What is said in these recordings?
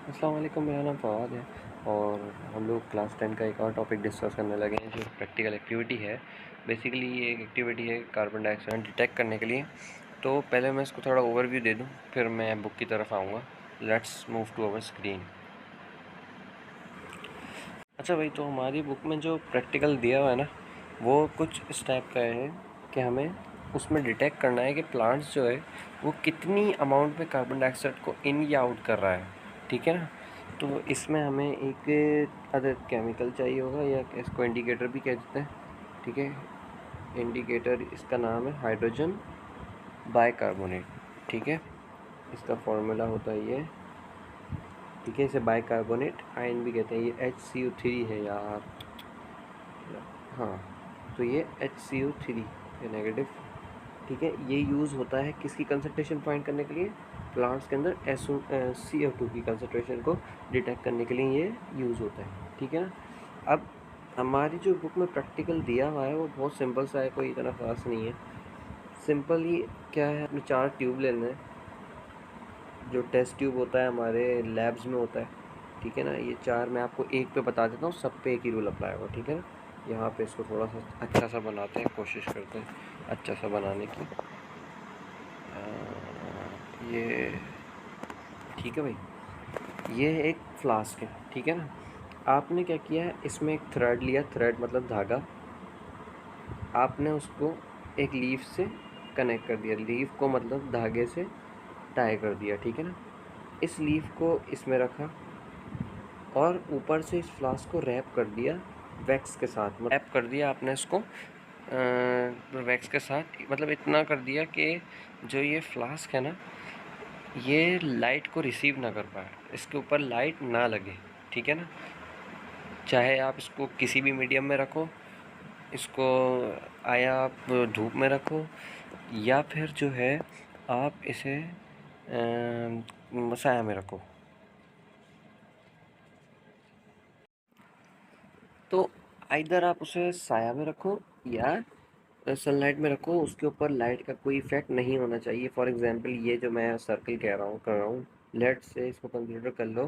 अस्सलाम वालेकुम, मेरा नाम फ़वाद है और हम लोग क्लास 10 का एक और टॉपिक डिस्कस करने लगे हैं जो प्रैक्टिकल एक्टिविटी है। बेसिकली ये एक एक्टिविटी है कार्बन डाइऑक्साइड डिटेक्ट करने के लिए। तो पहले मैं इसको थोड़ा ओवरव्यू दे दूं, फिर मैं बुक की तरफ आऊँगा। Let's move to our screen. अच्छा भाई, तो हमारी बुक में जो प्रैक्टिकल दिया हुआ है ना, वो कुछ इस टाइप का है कि हमें उसमें डिटेक्ट करना है कि प्लांट्स जो है वो कितनी अमाउंट में कार्बन डाइऑक्साइड को इन या आउट कर रहा है। ठीक है ना। तो इसमें हमें एक अदर केमिकल चाहिए होगा, या इसको इंडिकेटर भी कह देते हैं। ठीक है, इंडिकेटर इसका नाम है हाइड्रोजन बाइकार्बोनेट। ठीक है, इसका फॉर्मूला होता है ये। ठीक है, इसे बाइकार्बोनेट आयन भी कहते हैं। ये HCO3 है यार। हाँ, तो ये HCO3 है नेगेटिव। ठीक है, ये यूज़ होता है किसकी कंसंट्रेशन फाइंड करने के लिए? प्लांट्स के अंदर CO2 की कंसंट्रेशन को डिटेक्ट करने के लिए ये यूज़ होता है। ठीक है ना। अब हमारी जो बुक में प्रैक्टिकल दिया हुआ है वो बहुत सिंपल सा है, कोई इतना ख़ास नहीं है। सिंपली क्या है, अपने 4 ट्यूब लेने हैं, जो टेस्ट ट्यूब होता है हमारे लैब्स में होता है। ठीक है ना, ये 4 मैं आपको एक पे बता देता हूँ, सब पे एक ही रूल अप्लाई होगा। ठीक है ना। यहाँ पे इसको थोड़ा सा अच्छा सा बनाते हैं, कोशिश करते हैं अच्छा सा बनाने की। ये ठीक है भाई, ये एक फ्लास्क है। ठीक है ना। आपने क्या किया है, इसमें एक थ्रेड लिया, थ्रेड मतलब धागा। आपने उसको एक लीफ से कनेक्ट कर दिया, लीफ को मतलब धागे से टाई कर दिया। ठीक है ना। इस लीफ को इसमें रखा और ऊपर से इस फ्लास्क को रैप कर दिया वैक्स के साथ। मतलब रैप कर दिया आपने इसको वैक्स के साथ, मतलब इतना कर दिया कि जो ये फ्लास्क है ना, ये लाइट को रिसीव ना कर पाए, इसके ऊपर लाइट ना लगे। ठीक है ना। चाहे आप इसको किसी भी मीडियम में रखो, इसको आया आप धूप में रखो, या फिर जो है आप इसे साया में रखो। तो इधर आप उसे साया में रखो या सनलाइट में रखो, उसके ऊपर लाइट का कोई इफेक्ट नहीं होना चाहिए। फॉर एग्जांपल ये जो मैं सर्कल कह रहा हूँ कर रहा हूँ, लेट से इसको कंसीडर कर लो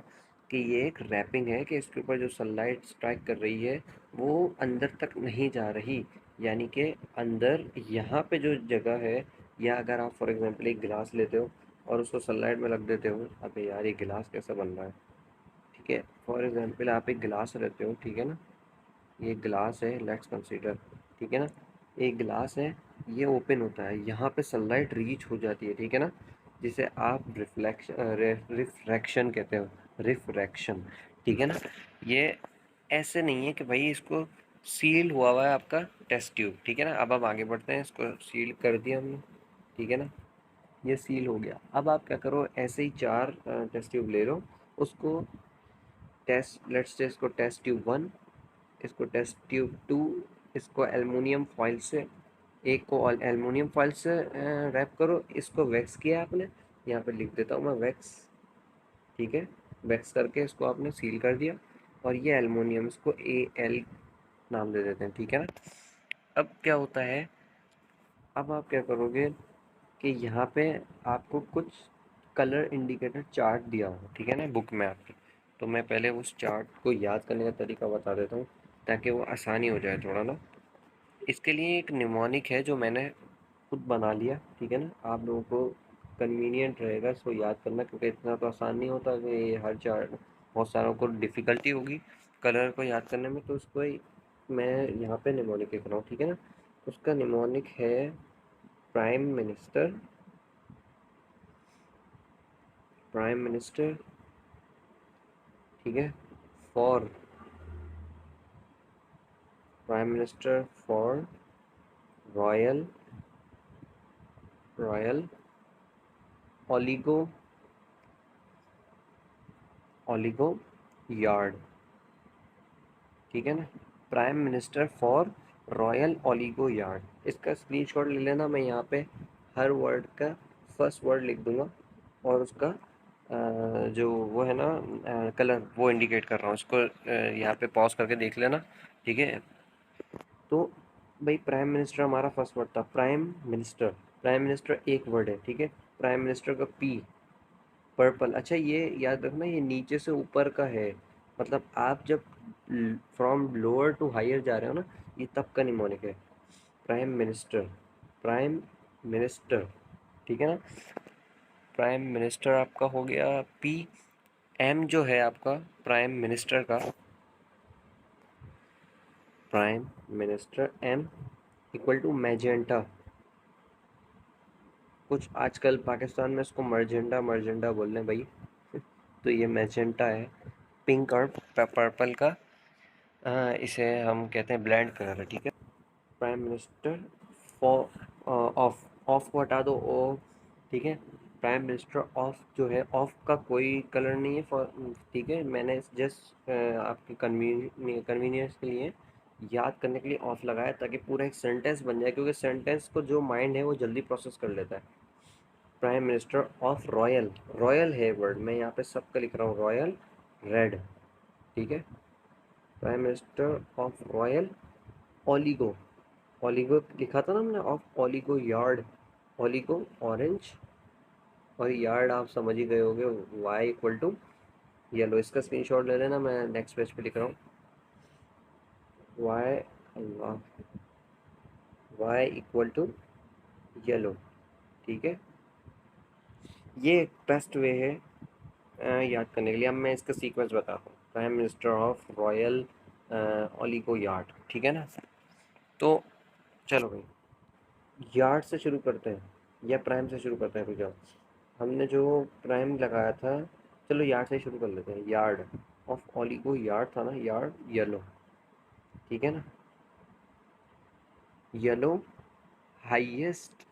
कि ये एक रैपिंग है, कि इसके ऊपर जो सनलाइट स्ट्राइक कर रही है वो अंदर तक नहीं जा रही। यानी कि अंदर यहाँ पे जो जगह है, या अगर आप फॉर एग्जांपल एक गिलास लेते हो और उसको सनलाइट में रख देते हो, अबे यार ये गिलास कैसा बन रहा है। ठीक है, फॉर एग्जांपल आप एक गिलास रखते हो, ठीक है ना, ये ग्लास है, लेट्स कंसीडर। ठीक है ना, एक ग्लास है, ये ओपन होता है, यहाँ पे सनलाइट रीच हो जाती है। ठीक है ना, जिसे आप रिफ्रैक्शन कहते हो, रिफ्रैक्शन। ठीक है ना। ये ऐसे नहीं है कि भाई इसको सील हुआ हुआ है आपका टेस्ट ट्यूब। ठीक है ना, अब हम आगे बढ़ते हैं, इसको सील कर दिया हमने। ठीक है ना, ये सील हो गया। अब आप क्या करो, ऐसे ही 4 टेस्ट ट्यूब ले लो, उसको टेस्ट, लेट्स से इसको टेस्ट ट्यूब 1, इसको टेस्ट ट्यूब 2, इसको एलुमिनियम फॉइल से, एक को एलुमिनियम फॉइल से रैप करो। इसको वैक्स किया आपने, यहाँ पे लिख देता हूँ मैं वैक्स। ठीक है, वैक्स करके इसको आपने सील कर दिया। और ये एलुमिनियम, इसको AL नाम दे देते हैं। ठीक है ना। अब क्या होता है, अब आप क्या करोगे कि यहाँ पे आपको कुछ कलर इंडिकेटर चार्ट दिया हो, ठीक है ना, बुक में आपके। तो मैं पहले उस चार्ट को याद करने का तरीका बता देता हूँ, ताकि वो आसानी हो जाए थोड़ा ना। इसके लिए एक निमोनिक है जो मैंने खुद बना लिया। ठीक है ना, आप लोगों को कन्वीनियंट रहेगा इसको याद करना, क्योंकि इतना तो आसान नहीं होता कि ये हर चार्ट, बहुत सारों को डिफ़िकल्टी होगी कलर को याद करने में। तो उसको मैं यहाँ पे निमोनिक लिख रहा हूँ। ठीक है ना, उसका निमोनिक है प्राइम मिनिस्टर, प्राइम मिनिस्टर। ठीक है, for, prime minister for royal, royal oligo, oligo yard. ठीक है ना, prime minister for royal oligo yard. इसका स्क्रीनशॉट ले लेना, मैं यहाँ पे हर वर्ड का फर्स्ट वर्ड लिख दूंगा और उसका जो वो है ना कलर, वो इंडिकेट कर रहा हूँ इसको। यहाँ पे पॉज करके देख लेना। ठीक है, तो भाई प्राइम मिनिस्टर हमारा फर्स्ट वर्ड था, प्राइम मिनिस्टर। प्राइम मिनिस्टर एक वर्ड है। ठीक है, प्राइम मिनिस्टर का P, पर्पल। अच्छा ये याद रखना, ये नीचे से ऊपर का है, मतलब आप जब फ्रॉम लोअर टू हायर जा रहे हो ना, ये तब का निमोनिक है। प्राइम मिनिस्टर, प्राइम मिनिस्टर, ठीक है ना। प्राइम मिनिस्टर आपका हो गया पी। एम जो है आपका प्राइम मिनिस्टर का, prime minister M equal to magenta. कुछ आजकल पाकिस्तान में इसको मर्जेंटा मर्जेंटा बोल रहे हैं भाई। तो ये मैजेंटा है, पिंक और पर्पल का। इसे हम कहते हैं ब्लैंड कलर है, ठीक है। प्राइम मिनिस्टर फॉर ऑफ को हटा दो ओ, ठीक है। प्राइम मिनिस्टर ऑफ जो है, ऑफ का कोई कलर नहीं है फॉर, ठीक है। मैंने जस्ट आपके कन्वीनियंस के लिए, याद करने के लिए ऑफ लगाया, ताकि पूरा एक सेंटेंस बन जाए, क्योंकि सेंटेंस को जो माइंड है वो जल्दी प्रोसेस कर लेता है। Prime minister of royal, royal है वर्ड, मैं यहाँ पे सबका लिख रहा हूँ रॉयल रेड, ठीक है। Prime minister of royal oligo, oligo लिखा था ना हमने, of oligo yard, oligo orange, और यार्ड आप समझ ही गए होगे, वाई इक्वल टू येलो। इसका स्क्रीनशॉट ले लेना, मैं नेक्स्ट पेज पे लिख रहा हूँ। वाई, अल्लाह, वाई इक्वल टू येलो, ठीक है। ये एक बेस्ट वे है याद करने के लिए। अब मैं इसका सीक्वेंस बताता हूँ। Prime minister of royal oligo yard, ठीक है ना। तो चलो भाई, यार्ड से शुरू करते हैं या प्राइम से शुरू करते हैं, रुक जाओ। हमने जो प्राइम लगाया था, चलो यार्ड से शुरू कर लेते हैं। यार्ड ऑफ ओलिगो यार्ड था ना, यार्ड येलो, ठीक है ना। Yellow highest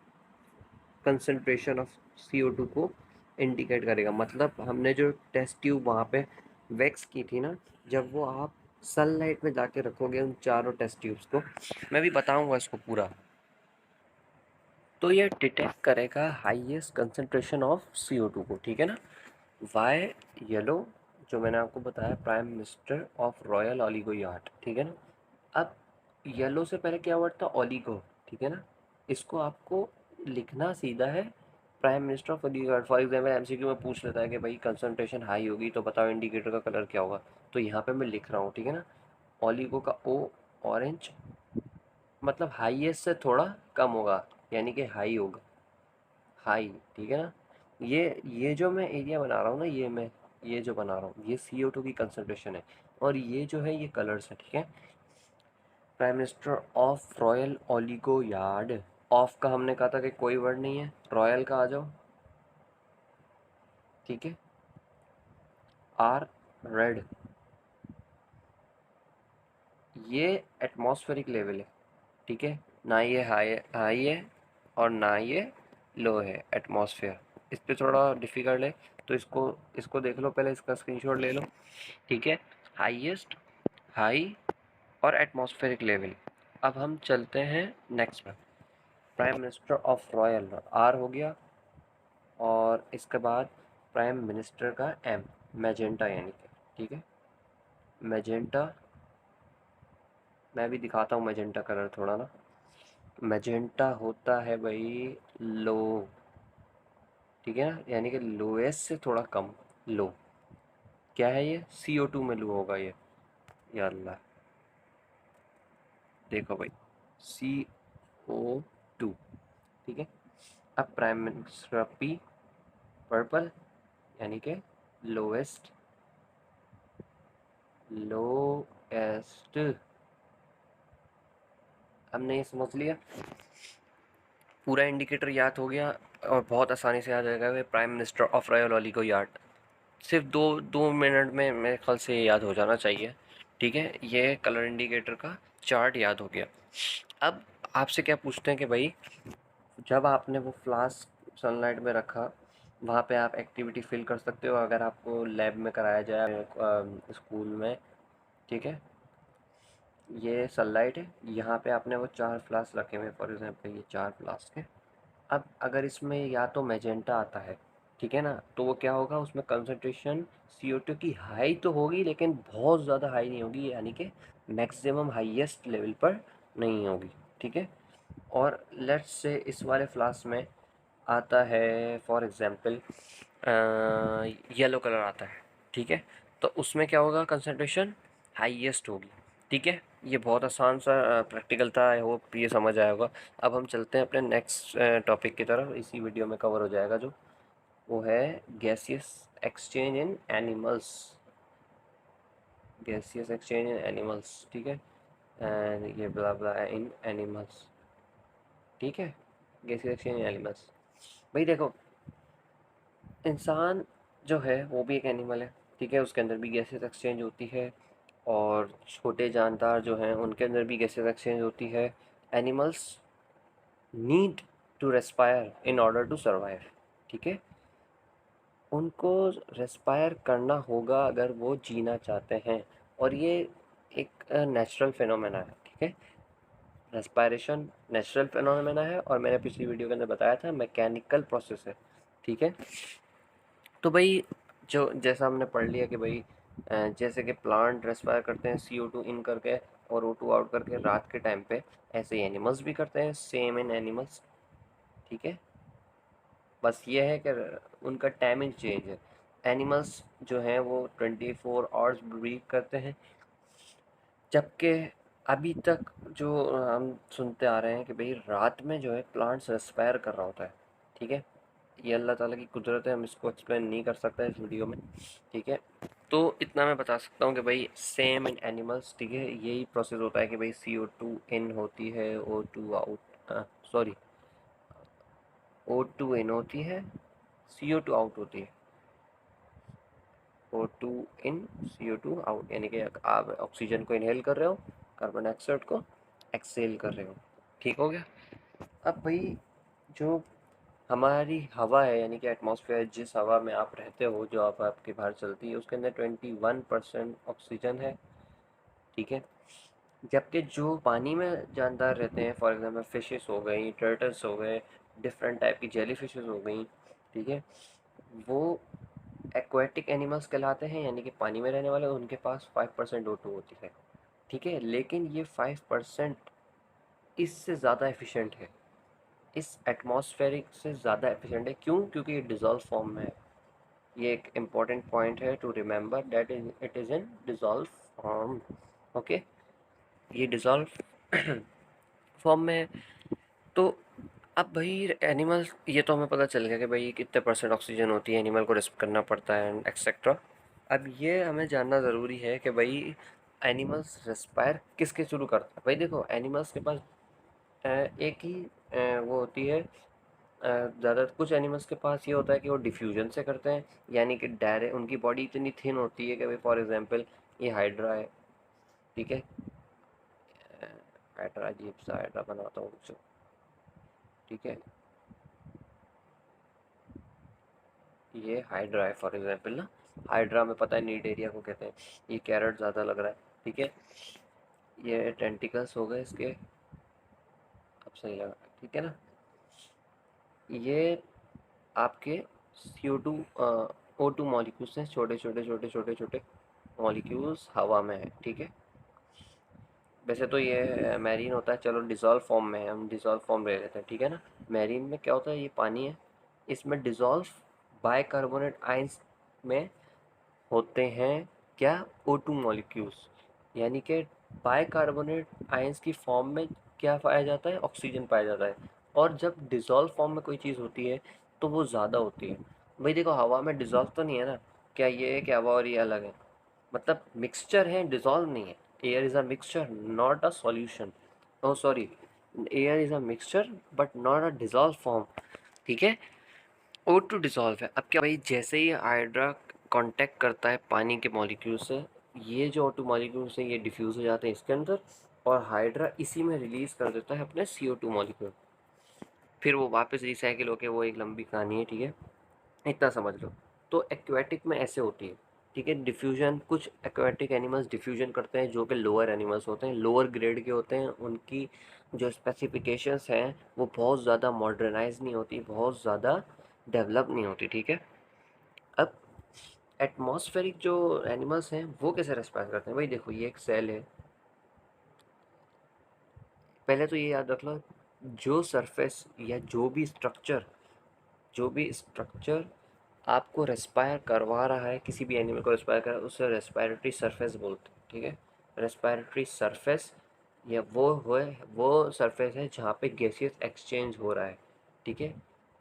concentration of CO2 को इंडिकेट करेगा। मतलब हमने जो टेस्ट ट्यूब वहाँ पे वैक्स की थी ना, जब वो आप सनलाइट में जाके रखोगे उन चारों टेस्ट ट्यूब्स को, मैं भी बताऊंगा इसको पूरा, तो ये डिटेक्ट करेगा हाईएस्ट कंसंट्रेशन ऑफ CO2 को, ठीक है ना। वाई येलो, जो मैंने आपको बताया, prime minister of royal oligo yard, ठीक है ना। अब येलो से पहले क्या वर्ड था, ओलिगो, ठीक है ना। इसको आपको लिखना सीधा है prime minister of oligo yard. For example MCQ में पूछ लेता है कि भाई कंसंट्रेशन हाई होगी तो बताओ इंडिकेटर का कलर क्या होगा, तो यहाँ पे मैं लिख रहा हूँ, ठीक है ना। ओलिगो का ओ ऑरेंज, मतलब हाईएस्ट से थोड़ा कम होगा, यानी कि हाई होगा, हाई, ठीक है ना। ये जो मैं एरिया बना रहा हूँ ना, ये जो बना रहा हूँ, ये CO2 की कंसंट्रेशन है, और ये जो है ये कलर्स है, ठीक है। Prime minister of royal oligo yard, of का हमने कहा था कि कोई वर्ड नहीं है, रॉयल का आ जाओ, ठीक है। आर रेड, ये एटमॉस्फेरिक लेवल है, ठीक है। ना ये हाई हाई है और ना ये लो है, एटमॉस्फेयर। इस पे थोड़ा डिफिकल्ट है, तो इसको इसको देख लो पहले, इसका स्क्रीनशॉट ले लो, ठीक है। हाईएस्ट, हाई और एटमॉस्फेरिक लेवल। अब हम चलते हैं नेक्स्ट में। Prime minister of royal, R हो गया, और इसके बाद प्राइम मिनिस्टर का एम, मैजेंटा यानी कि, ठीक है। मैजेंटा, मैं भी दिखाता हूँ मैजेंटा कलर थोड़ा ना। मैजेंटा होता है भाई लो, ठीक है ना, यानी कि लोएस्ट से थोड़ा कम, लो। क्या है ये, CO2 में लो होगा ये, या अल्लाह, देखो भाई, CO2, ठीक है। अब प्राइम मिनिस्टर पी, पर्पल, यानी कि लोएस्ट, लोएस्ट, हमने ये समझ लिया, पूरा इंडिकेटर याद हो गया, और बहुत आसानी से याद रहेगा। Prime minister of royal oligo yard, सिर्फ दो दो मिनट में मेरे ख्याल से ये याद हो जाना चाहिए, ठीक है। ये कलर इंडिकेटर का चार्ट याद हो गया। अब आपसे क्या पूछते हैं कि भाई, जब आपने वो फ्लास्क सनलाइट में रखा, वहाँ पे आप एक्टिविटी फिल कर सकते हो, अगर आपको लैब में कराया जाए स्कूल में, ठीक है। ये सनलाइट है, यहाँ पे आपने वो 4 फ्लास्क रखे हुए, फॉर एग्जांपल ये 4 फ्लास्क है। अब अगर इसमें या तो मैजेंटा आता है, ठीक है ना, तो वो क्या होगा, उसमें कंसंट्रेशन CO2 की हाई तो होगी, लेकिन बहुत ज़्यादा हाई नहीं होगी, यानी कि मैक्सिमम हाईएस्ट लेवल पर नहीं होगी, ठीक है। और लेट्स से इस वाले फ्लास्क में आता है फॉर एग्जांपल येलो कलर आता है, ठीक है, तो उसमें क्या होगा, कंसंट्रेशन हाईएस्ट होगी, ठीक है। ये बहुत आसान सा प्रैक्टिकल था, आई होप ये समझ आया होगा। अब हम चलते हैं अपने नेक्स्ट टॉपिक की तरफ, इसी वीडियो में कवर हो जाएगा, जो वो है गैसियस एक्सचेंज इन एनिमल्स। गैसियस एक्सचेंज इन एनिमल्स, ठीक है, एंड ये ब्ला ब्ला इन एनिमल्स, ठीक है। गैसियस एक्सचेंज इन एनिमल्स, भाई देखो, इंसान जो है वो भी एक एनिमल है, ठीक है, उसके अंदर भी गैसेस एक्सचेंज होती है, और छोटे जानदार जो हैं उनके अंदर भी गैसेस एक्सचेंज होती है। Animals need to respire in order to survive, ठीक है, उनको रेस्पायर करना होगा अगर वो जीना चाहते हैं, और ये एक नेचुरल फिनोमेना है, ठीक है। रेस्पायरेशन नेचुरल फिनोमेना है, और मैंने पिछली वीडियो के अंदर बताया था मैकेनिकल प्रोसेस है, ठीक है। तो भाई जो जैसा हमने पढ़ लिया कि भाई जैसे कि प्लांट रेस्पायर करते हैं CO2 इन करके और O2 आउट करके रात के टाइम पे, ऐसे ही एनिमल्स भी करते हैं, सेम इन एनिमल्स, ठीक है। बस ये है कि उनका टाइमिंग चेंज है। एनिमल्स जो हैं वो 24 आवर्स ब्रीथ करते हैं, जबकि अभी तक जो हम सुनते आ रहे हैं कि भाई रात में जो है प्लांट्स रेस्पायर कर रहा होता है, ठीक है। ये अल्लाह ताला की कुदरत है, हम इसको एक्सप्लेन नहीं कर सकते इस वीडियो में, ठीक है। तो इतना मैं बता सकता हूँ कि भाई सेम इन एनिमल्स, ठीक है, यही प्रोसेस होता है कि भाई CO2 इन होती है, O2 आउट, सॉरी, O2 इन होती है, CO2 आउट होती है, O2 इन, CO2 आउट, यानी कि आप ऑक्सीजन को इनहेल कर रहे हो, कार्बन डाइऑक्साइड को एक्सहेल कर रहे हो, ठीक हो गया। अब भाई जो हमारी हवा है, यानी कि एटमॉस्फेयर, जिस हवा में आप रहते हो, जो आप आपके बाहर चलती है, उसके अंदर 21% ऑक्सीजन है, ठीक है। जबकि जो पानी में जानदार रहते हैं, फॉर एग्जांपल फिशेस हो गई, टर्टल्स हो गए, डिफरेंट टाइप की जेली फिशेस हो गई, ठीक है, वो एक्वाटिक एनिमल्स कहलाते हैं, यानी कि पानी में रहने वाले, उनके पास 5% O2 होती है, ठीक है। लेकिन ये 5% इससे ज़्यादा एफिशिएंट है, इस एटमॉस्फेरिक से ज़्यादा एफिशिएंट है, क्यों? क्योंकि ये डिज़ोल्व फॉर्म में है। ये एक इम्पॉर्टेंट पॉइंट है to remember, that it is in dissolve form, okay. ये डिज़ोल्व फॉर्म में है। तो अब भाई एनिमल्स, ये तो हमें पता चल गया कि भाई कितने परसेंट ऑक्सीजन होती है, एनिमल को रेस्प करना पड़ता है एंड एक्सेट्रा। अब ये हमें जानना ज़रूरी है कि भाई एनिमल्स रेस्पायर किसके थ्रू करता है। भाई देखो, एनिमल्स के पास एक ही वो होती है, ज़्यादा कुछ एनिमल्स के पास ये होता है कि वो डिफ्यूजन से करते हैं, यानी कि डायरेक्ट उनकी बॉडी इतनी थिन होती है कि भाई फॉर एग्जांपल ये हाइड्रा है, ठीक है, हाइड्रा, अजीब सा हाइड्रा बनाता हूँ कुछ, ठीक है, ये हाइड्रा है फॉर एग्जांपल ना, हाइड्रा में पता है नीड एरिया को कहते हैं, ये कैरेट ज़्यादा लग रहा है, ठीक है। ये टेंटिकल्स हो गए इसके, अब सही लगा, ठीक है ना। ये आपके CO2 O2 मॉलिक्यूल्स हैं, छोटे छोटे छोटे छोटे छोटे मॉलिक्यूल्स हवा में है, ठीक है। वैसे तो ये मैरीन होता है, चलो डिज़ोल्व फॉर्म में है, हम डिज़ोल्व फॉर्म ले लेते हैं, ठीक है ना। मैरीन में क्या होता है, ये पानी है, इसमें डिज़ोल्व बाइकार्बोनेट आयंस में होते हैं क्या, O2 मॉलिक्यूल्स, यानी कि बाइकार्बोनेट आयंस की फॉर्म में क्या पाया जाता है, ऑक्सीजन पाया जाता है। और जब डिज़ोल्व फॉर्म में कोई चीज़ होती है तो वो ज़्यादा होती है। भाई देखो, हवा में डिज़ोल्व तो नहीं है ना, क्या ये है कि हवा और ये अलग है, मतलब मिक्सचर है, डिज़ोल्व नहीं है। Air is a mixture, not a solution, oh sorry, air is a mixture but not a dissolve form, ठीक है। O2 डिसॉल्व है। अब क्या भाई, जैसे ही हाइड्रा कांटेक्ट करता है पानी के मॉलिक्यूल से, ये जो O2 मॉलिक्यूल्स हैं ये डिफ्यूज़ हो जाते हैं इसके अंदर, और हाइड्रा इसी में रिलीज़ कर देता है अपने CO2 मॉलिक्यूल, फिर वो वापस रिसाइकिल होके, वो एक लंबी कहानी है, ठीक है, इतना समझ लो। तो एक्वेटिक में ऐसे होती है, ठीक है, डिफ्यूजन, कुछ एक्वेटिक एनिमल्स डिफ्यूजन करते हैं जो कि लोअर एनिमल्स होते हैं, लोअर ग्रेड के होते हैं, उनकी जो स्पेसिफिकेशंस हैं वो बहुत ज़्यादा मॉडर्नाइज नहीं होती, बहुत ज़्यादा डेवलप नहीं होती, ठीक है। अब एटमॉस्फेरिक जो एनिमल्स हैं वो कैसे रेस्पॉन्स करते हैं, भाई देखो, ये एक सेल है, पहले तो ये याद रख लो, जो सरफेस या जो भी स्ट्रक्चर जो भी स्ट्रक्चर आपको रेस्पायर करवा रहा है, किसी भी एनिमल को रेस्पायर कर रहा है, उसे रेस्पायरेटरी सरफेस बोलते हैं, ठीक है। रेस्पायरेटरी सरफेस या वो सरफेस है जहाँ पे गैसियस एक्सचेंज हो रहा है, ठीक है।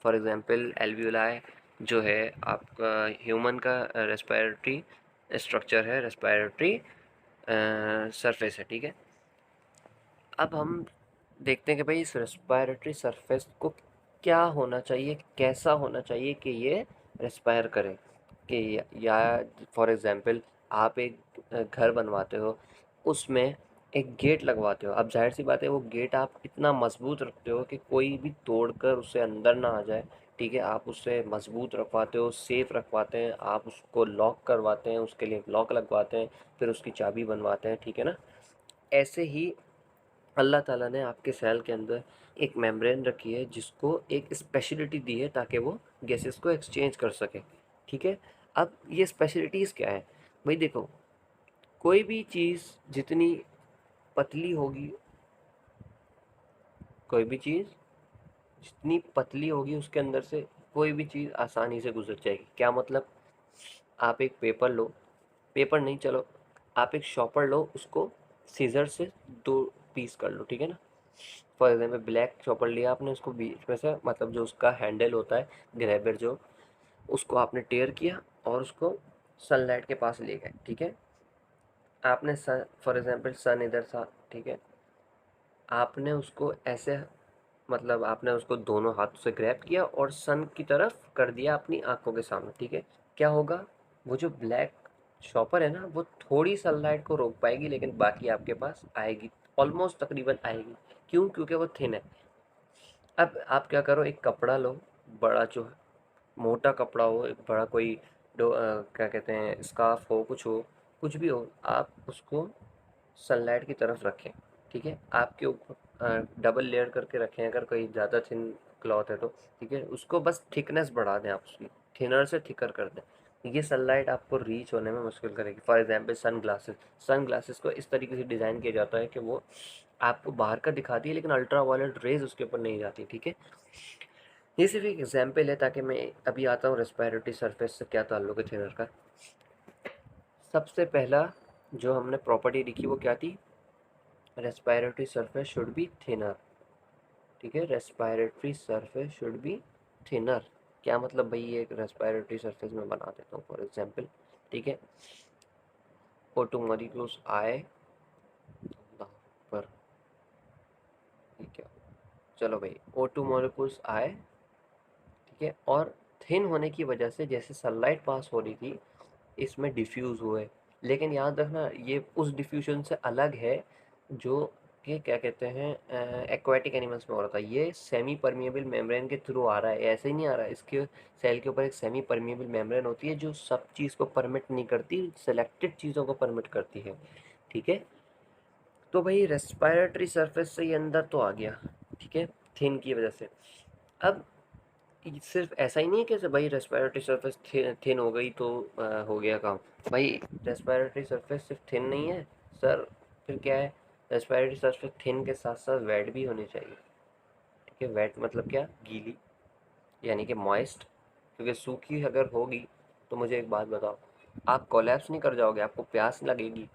फॉर एग्जांपल एल्वियोलाई जो है आपका ह्यूमन का रेस्पायरेटरी स्ट्रक्चर है, रेस्पायरेटरी सरफेस है, ठीक है। अब हम देखते हैं कि भाई इस रेस्पायरेटरी सरफेस को क्या होना चाहिए, कैसा होना चाहिए कि ये रेस्पायर करे, कि या फॉर एग्जांपल आप एक घर बनवाते हो, उसमें एक गेट लगवाते हो। अब जाहिर सी बात है वो गेट आप इतना मजबूत रखते हो कि कोई भी तोड़कर उससे अंदर ना आ जाए, ठीक है। आप उससे मजबूत रखवाते हो, सेफ रखवाते हैं, आप उसको लॉक करवाते हैं, उसके लिए लॉक लगवाते हैं, फिर उसकी चाबी बनवाते हैं, ठीक है ना। ऐसे ही अल्लाह ताला ने आपके सेल के अंदर एक मेम्ब्रेन रखी है जिसको एक स्पेशलिटी दी है ताकि वो गैसेस को एक्सचेंज कर सके, ठीक है। अब ये स्पेशलिटीज़ क्या है भाई, देखो कोई भी चीज़ जितनी पतली होगी, कोई भी चीज़ जितनी पतली होगी उसके अंदर से कोई भी चीज़ आसानी से गुजर जाएगी। क्या मतलब, आप एक पेपर लो, पेपर नहीं, चलो आप एक शॉपर लो, उसको सीजर से दो पीस कर लो, ठीक है ना। फॉर एग्जाम्पल ब्लैक चॉपर लिया आपने, उसको बीच में से मतलब जो उसका हैंडल होता है, ग्रैबर जो, उसको आपने टेयर किया और उसको सनलाइट के पास ले गए, ठीक है। आपने सन, फॉर एग्जाम्पल सन इधर था, ठीक है। आपने उसको ऐसे मतलब आपने उसको दोनों हाथों से ग्रैब किया और सन की तरफ कर दिया अपनी आंखों के सामने, ठीक है। क्या होगा, वो जो ब्लैक शॉपर है ना, वो थोड़ी सनलाइट को रोक पाएगी लेकिन बाकी आपके पास आएगी, ऑलमोस्ट तकरीबन आएगी। क्यों, क्योंकि वो थिन है। अब आप क्या करो, एक कपड़ा लो, बड़ा जो मोटा कपड़ा हो, एक बड़ा कोई क्या कहते हैं स्कार्फ हो, कुछ हो, कुछ भी हो, आप उसको सनलाइट की तरफ रखें, ठीक है। आपके ऊपर डबल लेयर करके रखें अगर कोई ज़्यादा थिन क्लॉथ है तो, ठीक है। उसको बस थिकनेस बढ़ा दें, आप उसकी थिनर से थिकर कर दें। ये सनलाइट आपको रीच होने में मुश्किल करेगी। फॉर एग्जांपल सन ग्लासेस को इस तरीके से डिज़ाइन किया जाता है कि वो आपको बाहर का दिखाती है लेकिन अल्ट्रा वायलेट रेज उसके ऊपर नहीं जाती, ठीक है। ये सिर्फ एक एग्जाम्पल है ताकि मैं अभी आता हूँ रेस्पिरेटरी सरफेस से क्या ताल्लुक है थिनर का। सबसे पहला जो हमने प्रॉपर्टी लिखी वो क्या थी, respiratory surface should be thinner, ठीक है। Respiratory surface should be thinner, क्या मतलब भाई, ये एक रेस्पिरेटरी सरफेस में बना देता हूँ फॉर एग्जांपल, ठीक है। O2 मॉलिक्यूल्स आए पर, ठीक है, चलो भाई O2 मॉलिक्यूल्स आए, ठीक है, और थिन होने की वजह से जैसे सनलाइट पास हो रही थी इसमें डिफ्यूज़ हुए। लेकिन याद रखना ये उस डिफ्यूजन से अलग है जो कि क्या कहते हैं एक्वाटिक एनिमल्स में हो रहा था। ये सेमी परमिएबल मेम्ब्रेन के थ्रू आ रहा है, ऐसे ही नहीं आ रहा है। इसके सेल के ऊपर एक सेमी परमिएबल मेम्ब्रेन होती है जो सब चीज़ को परमिट नहीं करती, सेलेक्टेड चीज़ों को परमिट करती है, ठीक है। तो भाई रेस्पिरेटरी सरफेस से ये अंदर तो आ गया, ठीक है, थिन की वजह से। अब सिर्फ ऐसा ही नहीं है कि भाई रेस्पिरेटरी सरफेस थिन हो गई तो हो गया काम। भाई रेस्पिरेटरी सरफेस सिर्फ थिन नहीं है सर, फिर क्या है, रेस्पिरेटरी सरफेस थिन के साथ साथ वेट भी होनी चाहिए, ठीक है। वेट मतलब क्या, गीली, यानी कि मॉइस्ट, क्योंकि सूखी अगर होगी तो मुझे एक बात बताओ, आप कोलैप्स नहीं कर जाओगे, आपको प्यास लगेगी।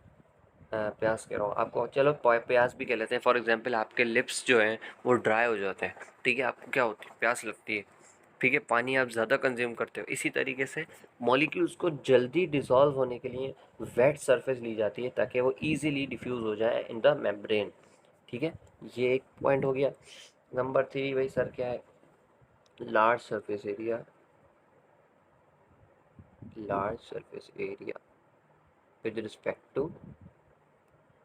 प्यास कह रहा हूँ आपको, चलो प्यास भी कह लेते हैं। फॉर एग्जांपल आपके लिप्स जो हैं वो ड्राई हो जाते हैं, ठीक है, आपको क्या होती है, प्यास लगती है, ठीक है, पानी आप ज़्यादा कंज्यूम करते हो। इसी तरीके से मॉलिक्यूल्स को जल्दी डिसॉल्व होने के लिए वेट सरफेस ली जाती है ताकि वो इजीली डिफ्यूज़ हो जाए इन द मेम्ब्रेन, ठीक है। ये एक पॉइंट हो गया। नंबर 3 भाई सर क्या है, large surface area, large surface area with respect to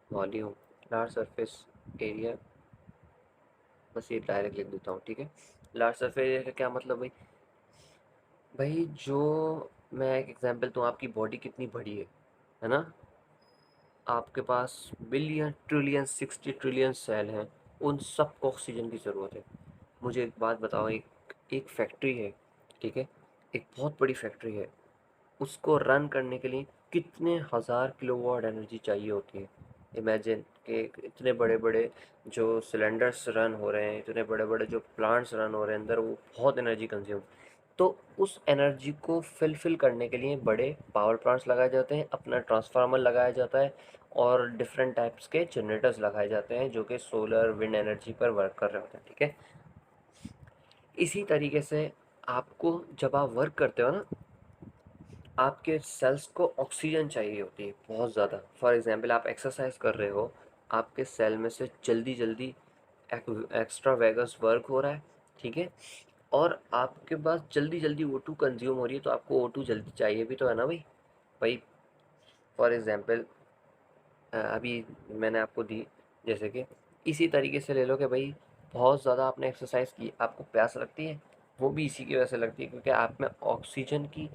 volume. Large surface area, बस ये डायरेक्ट लिख देता हूँ, ठीक है। लार्ज सरफेस एरिया का क्या मतलब भाई, भाई जो मैं एक एग्जांपल दूँ, आपकी बॉडी कितनी बड़ी है ना, आपके पास बिलियन ट्रिलियन 60 ट्रिलियन सेल हैं, उन सब को ऑक्सीजन की ज़रूरत है। मुझे एक बात बताओ, एक एक फैक्ट्री है, ठीक है, एक बहुत बड़ी फैक्ट्री है, उसको रन करने के लिए कितने हज़ार किलोवाट एनर्जी चाहिए होती है। इमेजिन कि इतने बड़े बड़े जो सिलेंडर्स रन हो रहे हैं, इतने बड़े बड़े जो प्लांट्स रन हो रहे हैं अंदर, वो बहुत एनर्जी कंज्यूम। तो उस एनर्जी को फिल करने के लिए बड़े पावर प्लांट्स लगाए जाते हैं, अपना ट्रांसफार्मर लगाया जाता है और डिफरेंट टाइप्स के जनरेटर्स लगाए जाते हैं जो कि सोलर विंड एनर्जी पर वर्क कर रहे होते हैं, ठीक है। इसी तरीके से आपको जब आप वर्क करते हो ना, आपके सेल्स को ऑक्सीजन चाहिए होती है बहुत ज़्यादा। फॉर एग्जांपल आप एक्सरसाइज कर रहे हो, आपके सेल में से जल्दी जल्दी एक्स्ट्रा वेगस वर्क हो रहा है, ठीक है, और आपके पास जल्दी जल्दी O2 कंज्यूम हो रही है, तो आपको O2 जल्दी चाहिए भी तो है ना भाई। भाई फॉर एग्जांपल अभी मैंने आपको दी, जैसे कि इसी तरीके से ले लो कि भाई बहुत ज़्यादा आपने एक्सरसाइज की, आपको प्यास लगती है, वो भी इसी की वजह से लगती है क्योंकि आप में ऑक्सीजन की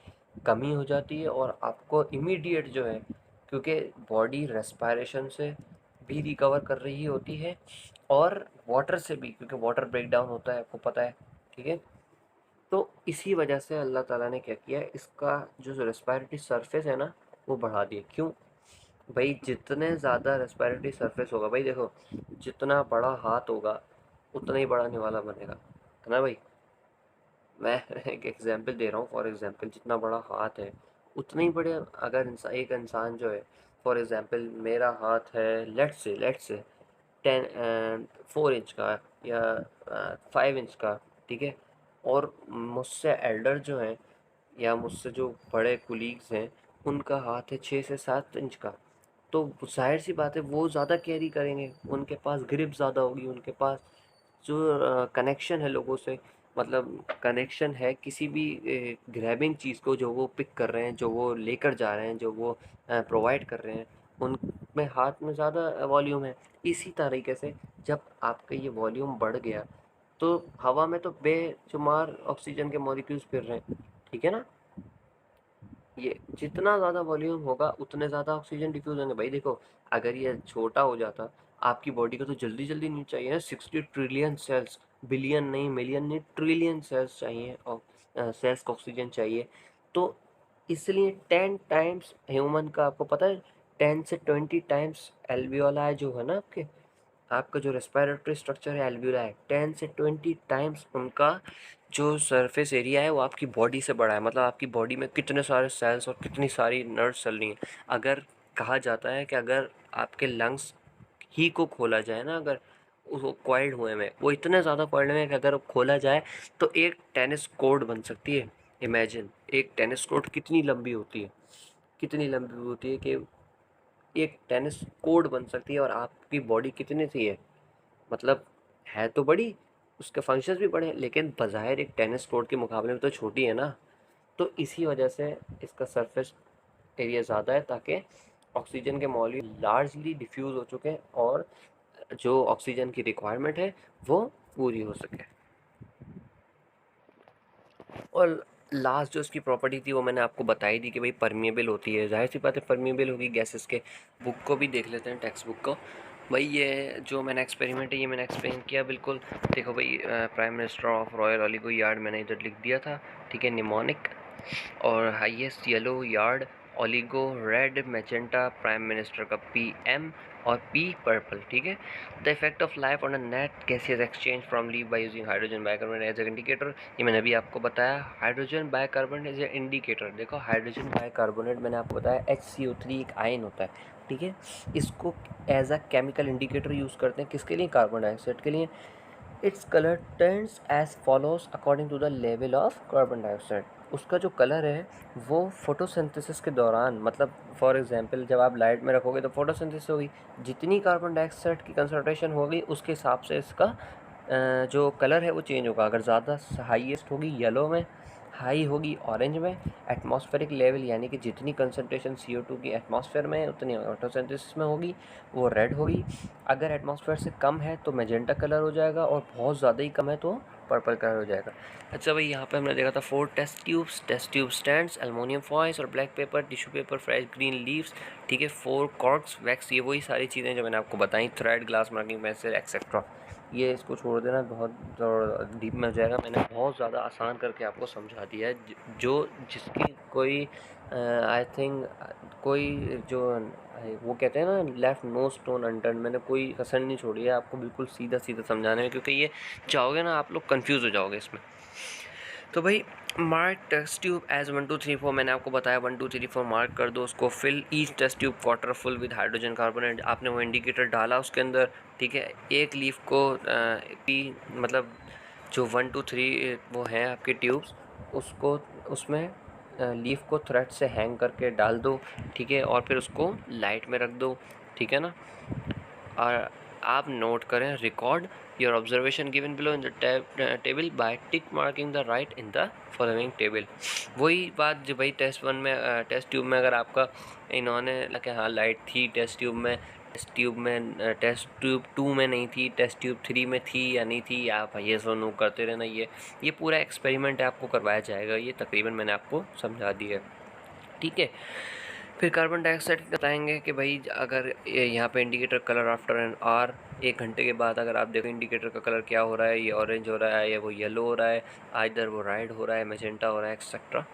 कमी हो जाती है और आपको इमीडिएट जो है, क्योंकि बॉडी रेस्पायरेशन से भी रिकवर कर रही होती है और वाटर से भी, क्योंकि वाटर ब्रेक डाउन होता है, आपको पता है, ठीक है। तो इसी वजह से अल्लाह ताला ने क्या किया है, इसका जो रेस्पायरेटरी सरफेस है ना वो बढ़ा दिया। क्यों भाई? जितने ज़्यादा रेस्पिरेटरी सरफेस होगा, भाई देखो, जितना बड़ा हाथ होगा उतना ही बड़ा निवाला बनेगा, है ना भाई। मैं एक एग्जांपल दे रहा हूँ, फॉर एग्जांपल जितना बड़ा हाथ है उतने ही बड़े, अगर एक इंसान जो है, फॉर एग्जांपल मेरा हाथ है लेट्स से 4 इंच का या 5 इंच का, ठीक है, और मुझसे एल्डर जो हैं या मुझसे जो बड़े कुलीग्स हैं उनका हाथ है 6 से 7 इंच का, तो जाहिर सी बात है वो ज़्यादा कैरी करेंगे, उनके पास ग्रिप ज़्यादा होगी, उनके पास जो कनेक्शन है लोगों से, मतलब कनेक्शन है किसी भी ग्रैबिंग चीज़ को जो वो पिक कर रहे हैं, जो वो लेकर जा रहे हैं, जो वो प्रोवाइड कर रहे हैं, उनमें हाथ में ज़्यादा वॉल्यूम है। इसी तरीके से जब आपका ये वॉल्यूम बढ़ गया तो हवा में तो बेशुमार ऑक्सीजन के मॉलिक्यूल्स फिर रहे हैं, ठीक है ना। ये जितना ज़्यादा वॉल्यूम होगा उतने ज़्यादा ऑक्सीजन डिफ्यूज़ होंगे। भाई देखो, अगर ये छोटा हो जाता, आपकी बॉडी को तो जल्दी जल्दी नहीं चाहिए ना 60 ट्रिलियन सेल्स, बिलियन नहीं, मिलियन नहीं, ट्रिलियन सेल्स चाहिए और सेल्स को ऑक्सीजन चाहिए। तो इसलिए 10 टाइम्स ह्यूमन का, आपको पता है, 10 से 20 टाइम्स एल्वियोलाई जो है ना आपका जो रेस्पिरेटरी स्ट्रक्चर है एल्वियोला है, 10 से 20 टाइम्स उनका जो सरफेस एरिया है वो आपकी बॉडी से बड़ा है। मतलब आपकी बॉडी में कितने सारे सेल्स और कितनी सारी नर्व्स चल रही हैं। अगर कहा जाता है कि अगर आपके लंग्स ही को खोला जाए ना, अगर वो कॉइल्ड हुए में, वो इतने ज़्यादा कॉइल्ड में कि अगर खोला जाए तो एक टेनिस कोर्ट बन सकती है। इमेजिन, एक टेनिस कोर्ट कितनी लंबी होती है, कितनी लंबी होती है कि एक टेनिस कोर्ट बन सकती है, और आपकी बॉडी कितनी सी है, मतलब है तो बड़ी, उसके फंक्शंस भी बड़े हैं, लेकिन बज़ाहिर एक टेनिस कोर्ट के मुकाबले में तो छोटी है ना। तो इसी वजह से इसका सरफेस एरिया ज़्यादा है ताकि ऑक्सीजन के मॉलिक्यूल लार्जली डिफ्यूज़ हो चुके हैं और जो ऑक्सीजन की रिक्वायरमेंट है वो पूरी हो सके। और लास्ट जो इसकी प्रॉपर्टी थी वो मैंने आपको बताई दी कि भाई परमिएबल होती है, जाहिर सी बात है परमिएबल होगी गैसेस के। बुक को भी देख लेते हैं, टेक्स्ट बुक को। भाई ये जो मैंने एक्सपेरिमेंट है ये मैंने एक्सप्लेन किया बिल्कुल। देखो भाई, prime minister of royal oligo yard मैंने इधर लिख दिया था, ठीक है, निमोनिक, और highest yellow yard oligo red magenta prime minister का PM, और P पर्पल, ठीक है। The effect of life on a net gaseous exchange from leave by using hydrogen bicarbonate as a indicator, ये मैंने अभी आपको बताया। Hydrogen bicarbonate as a indicator, देखो हाइड्रोजन बाइकार्बोनेट मैंने आपको बताया HCO3 एक आयन होता है, ठीक है। इसको as a chemical indicator use करते हैं, किसके लिए? कार्बन डाइऑक्साइड के लिए। Its colour turns as follows according to the level of carbon dioxide. उसका जो कलर है वो फोटोसिंथेसिस के दौरान, मतलब फॉर एग्जांपल जब आप लाइट में रखोगे तो फोटोसिंथेसिस होगी, जितनी कार्बन डाइऑक्साइड की कंसनट्रेशन होगी उसके हिसाब से इसका जो कलर है वो चेंज होगा। अगर ज़्यादा हाईएस्ट होगी येलो में, हाई होगी ऑरेंज में। एटमॉस्फेरिक लेवल यानी कि जितनी कंसनट्रेशन CO2 की एटमॉस्फेयर में है उतनी फोटोसिंथेसिस में होगी, वो रेड होगी। अगर एटमॉस्फेयर से कम है तो मैजेंटा कलर हो जाएगा, और बहुत ज़्यादा ही कम है तो पर्पल कलर हो जाएगा। अच्छा भाई, यहाँ पे हमने देखा था 4 test tube stands, aluminium foils और black paper, tissue paper, fresh green leaves, ठीक है, 4 कॉर्क्स, वैक्स, ये वही सारी चीज़ें जो मैंने आपको बताई, thread, glass marking pencil etcetera. ये इसको छोड़ देना, बहुत डीप में हो जाएगा। मैंने बहुत ज़्यादा आसान करके आपको समझा दिया है, जो जिसकी कोई आई थिंक कोई जो वो कहते हैं ना लेफ्ट नो स्टोन अनटर्न, मैंने कोई कसर नहीं छोड़ी है आपको बिल्कुल सीधा सीधा समझाने में, क्योंकि ये चाहोगे ना आप लोग कंफ्यूज हो जाओगे इसमें। तो भाई मार्क टेस्ट ट्यूब एज 1 2 3 4, मैंने आपको बताया 1 2 3 4 मार्क कर दो उसको। Fill each test tube quarter full with hydrogen carbonate, आपने वो इंडिकेटर डाला उसके अंदर, ठीक है। एक लीफ को मतलब जो 1 2 3 वो हैं आपके ट्यूब्स, उसको उसमें लीफ को थ्रेड से हैंग करके डाल दो, ठीक है, और फिर उसको लाइट में रख दो, ठीक है ना। और आप नोट करें, record your observation given below in the table by tick marking the right in the following table. वही बात जो भाई टेस्ट 1 में टेस्ट ट्यूब में अगर आपका इन्होंने लगे हाँ लाइट थी टेस्ट ट्यूब में, टेस्ट ट्यूब 2 में नहीं थी, टेस्ट ट्यूब 3 में थी या नहीं थी, आप ये सुनो करते रहना। ये पूरा एक्सपेरिमेंट आपको करवाया जाएगा, ये तकरीबन मैंने आपको समझा दिया, ठीक है। फिर कार्बन डाइऑक्साइड बताएंगे कि भाई अगर यहाँ पे indicator colour after an hour, 1 घंटे के बाद अगर आप देखो इंडिकेटर का कलर क्या हो रहा है, ये ऑरेंज हो रहा है या वो येलो हो रहा है, आइदर वो रेड हो रहा है, मैजेंटा हो रहा है, एक्सेट्रा।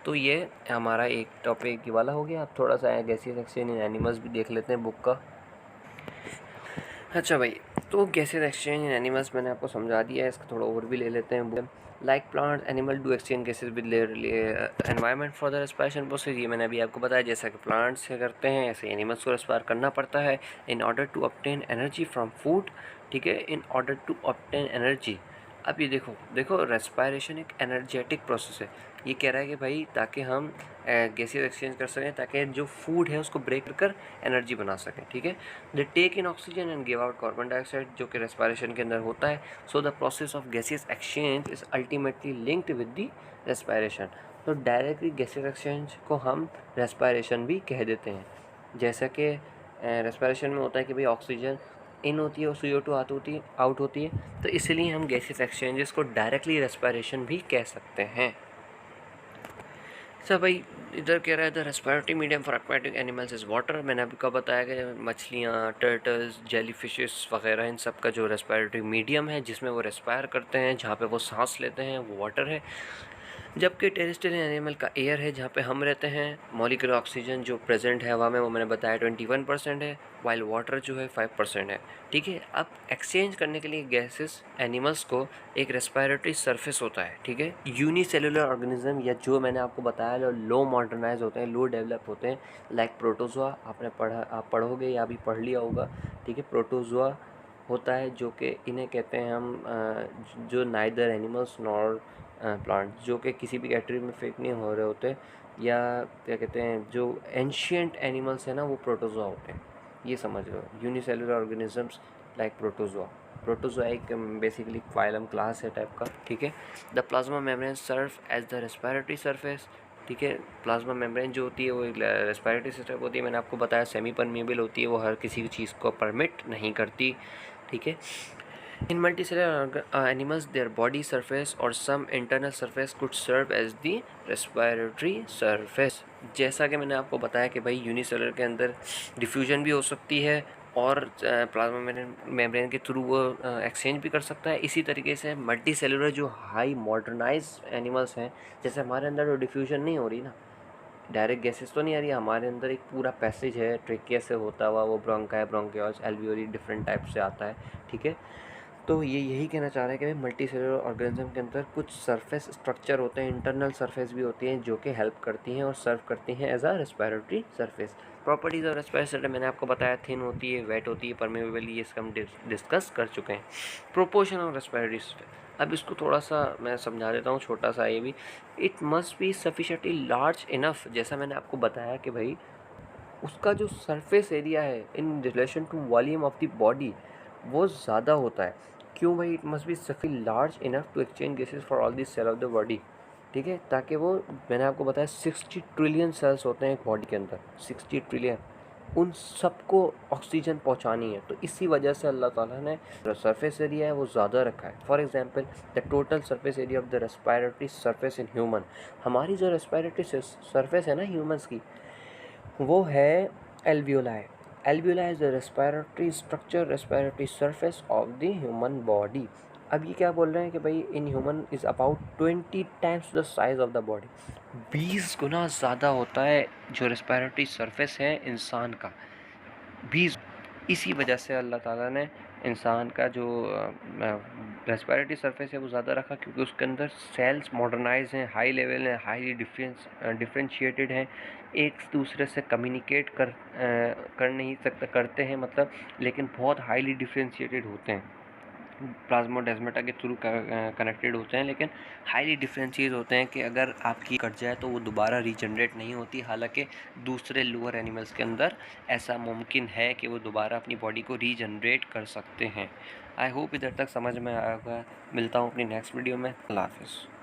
तो ये हमारा एक टॉपिक ये वाला हो गया। आप थोड़ा सा गैसियस एक्सचेंज इन एनिमल्स भी देख लेते हैं बुक का। अच्छा भाई, तो गैसेस एक्सचेंज इन एनिमल्स मैंने आपको समझा दिया है, इसका थोड़ा और भी ले लेते हैं। Like plant animal do exchange gases with environment for the respiration process, ये मैंने अभी आपको बताया। जैसा कि प्लांट्स से करते हैं ऐसे एनिमल्स को रेस्पायर करना पड़ता है in order to obtain energy from food, ठीक है, in order to obtain energy. अब ये देखो देखो रेस्पायरेशन एक एनर्जेटिक प्रोसेस है। ये कह रहा है कि भाई ताकि हम गैसेस एक्सचेंज कर सकें, ताकि जो फूड है उसको ब्रेक कर एनर्जी बना सकें, ठीक है। They take in oxygen and give out carbon dioxide, जो कि रेस्पायरेशन के अंदर होता है। So the process of gases exchange is ultimately linked with the respiration. तो डायरेक्टली गैसेस एक्सचेंज को हम रेस्पायरेशन भी कह देते हैं। जैसा कि रेस्पायरेशन में होता है कि भाई ऑक्सीजन इन होती है और CO2 आउट होती है, तो इसलिए हम गैसेस एक्सचेंजेस को डायरेक्टली रेस्पायरेशन भी कह सकते हैं। सर भाई इधर कह रहा है the respiratory medium for aquatic animals is water. मैंने आपको कब बताया कि मछलियाँ, टर्टल्स, जेलीफिशेस वगैरह इन सब का जो रेस्पिरेटरी मीडियम है जिसमें वो रेस्पायर करते हैं, जहाँ पे वो सांस लेते हैं, वो वाटर है। जबकि टेरेस्ट्रियल एनिमल का एयर है, जहाँ पे हम रहते हैं। मॉलिक्यूलर ऑक्सीजन जो प्रेजेंट है हवा में वो मैंने बताया 21% है, वाइल वाटर जो है 5% है, ठीक है। अब एक्सचेंज करने के लिए गैसेस एनिमल्स को एक रेस्पिरेटरी सरफेस होता है, ठीक है। यूनिसेलुलर ऑर्गेनिज्म या जो मैंने आपको बताया जो लो मॉडर्नाइज होते हैं, लो डेवलप होते हैं, लाइक प्रोटोजोआ, आपने पढ़ा, आप पढ़ोगे या अभी पढ़ लिया होगा, ठीक है। प्रोटोजोआ होता है जो कि इन्हें कहते हैं हम जो नाइदर एनिमल्स नॉर प्लांट, जो कि किसी भी कैटेगरी में फिट नहीं हो रहे होते, या क्या कहते हैं जो एंशियंट एनिमल्स हैं ना वो प्रोटोजोआ होते हैं, ये समझ लो। यूनिसेलुलर ऑर्गेनिजम्स लाइक प्रोटोजोआ एक बेसिकली फाइलम क्लास है टाइप का, ठीक है। The plasma membrane serve as the respiratory surface, ठीक है। प्लाज्मा मेम्ब्रेन जो होती है वो रेस्पिरेटरी सिस्टम होती है, मैंने आपको बताया सेमी परमेबल होती है, वो हर किसी चीज़ को परमिट नहीं करती, ठीक है। In multicellular animals, their body surface or some internal surface could serve as the respiratory surface। जैसा कि मैंने आपको बताया कि भाई यूनिसेलुलर के अंदर डिफ्यूजन भी हो सकती है और प्लाज्मा मेम्ब्रेन के थ्रू वो एक्सचेंज भी कर सकता है। इसी तरीके से मल्टी सेलुलर जो हाई मॉडर्नाइज एनिमल्स हैं, जैसे हमारे अंदर जो डिफ्यूजन नहीं हो रही ना, डायरेक्ट गैसेस तो नहीं आ रही, हमारे अंदर एक पूरा पैसेज है ट्रेकिया से होता हुआ, वो bronchi, bronchioles, alveoli different type से आता है, ठीक है। तो ये यही कहना चाह रहे हैं कि भाई मल्टी सेलुलर ऑर्गेनिज्म के अंदर कुछ सरफेस स्ट्रक्चर होते हैं, इंटरनल सरफेस भी होती हैं, जो कि हेल्प करती हैं और सर्व करती हैं as a respiratory surface. Properties of respiratory मैंने आपको बताया, थिन होती है, वेट होती है, परमेबल, ये इसका हम डिस्कस कर चुके हैं। प्रोपोर्शन ऑफ रेस्पिरेटरी, अब इसको थोड़ा सा मैं समझा देता हूँ, छोटा सा ये भी। It must B sufficiently large enough, जैसा मैंने आपको बताया कि भाई उसका जो सरफेस एरिया है in relation to volume of the body वो ज़्यादा होता है। क्यों भाई? इट मस्ट बी सफी large enough to exchange gases for all the cell of the body, ठीक है। ताकि वो, मैंने आपको बताया 60 ट्रिलियन सेल्स होते हैं एक बॉडी के अंदर, 60 ट्रिलियन, उन सबको ऑक्सीजन पहुंचानी है। तो इसी वजह से अल्लाह ताला ने जो सरफेस एरिया है वो ज़्यादा रखा है। For example the total surface area of the respiratory surface in human, हमारी जो रेस्पिरेटरी सरफेस है ना ह्यूमंस की, वो है alveoli. Alveoli is the respiratory structure, respiratory surface of the human body. अब ये क्या बोल रहे हैं कि भाई in human is about 20 times the size of the body, 20 गुना ज़्यादा होता है जो रेस्पिरेटरी सरफेस है इंसान का, 20। इसी वजह से अल्लाह ताला ने इंसान का जो रेस्पिरेटरी सरफेस है वो ज़्यादा रखा क्योंकि उसके अंदर सेल्स मॉडर्नाइज हैं, हाई लेवल हैं, हाईली डिफ्रेंशिएटेड हैं, एक दूसरे से कम्युनिकेट कर नहीं सकते, करते हैं मतलब, लेकिन बहुत हाईली डिफ्रेंशिएटेड होते हैं, प्लाज्मोडेस्माटा के थ्रू कनेक्टेड होते हैं, लेकिन हाईली डिफरेंशिएट होते हैं कि अगर आपकी कट जाए तो वो दोबारा रीजनरेट नहीं होती। हालांकि दूसरे लोअर एनिमल्स के अंदर ऐसा मुमकिन है कि वो दोबारा अपनी बॉडी को रीजनरेट कर सकते हैं। आई होप इधर तक समझ में आएगा। मिलता हूँ अपनी नेक्स्ट वीडियो में। अल्लाह हाफिज़।